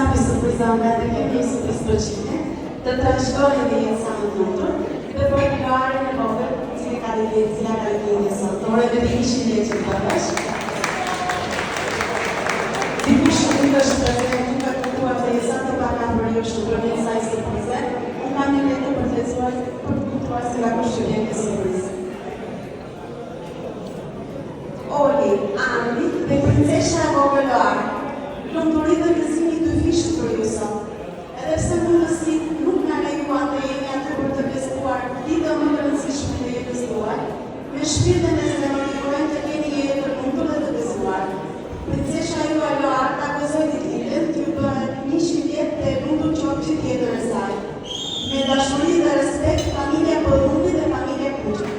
një surprizë nga të kemi një surprizë proqime, të trashëgojë dhe jetë sa më nëtur, dhe për kërare në vogël, cila ka lidhje sotore dhe të ishin dhe që të përvesh. Dikush nuk është prezent, nuk e kuptuar dhe jesa të baka për ju shëndrëmin sa i surprize, unë kam një letë për të kuptuar se ka kush që vjen një surprizë. Oli, Andi dhe princesha e vogëlar, lumturit dhe gëzimi të fishë për ju sot. Edhe pse mundësit nuk nga lejuan të jemi aty për të festuar ditë më të rëndësishme të jetës tuaj, me shpirtën e zemërikojnë të keni jetë të lumtur dhe të gëzuar. Princesha ju Aloar ta gëzoj ditën, t'ju bëhet 100 vjetë dhe lumtur qoftë gjithë jetën e saj. Me dashuri dhe respekt, familja Podumbi dhe familja Kuqë.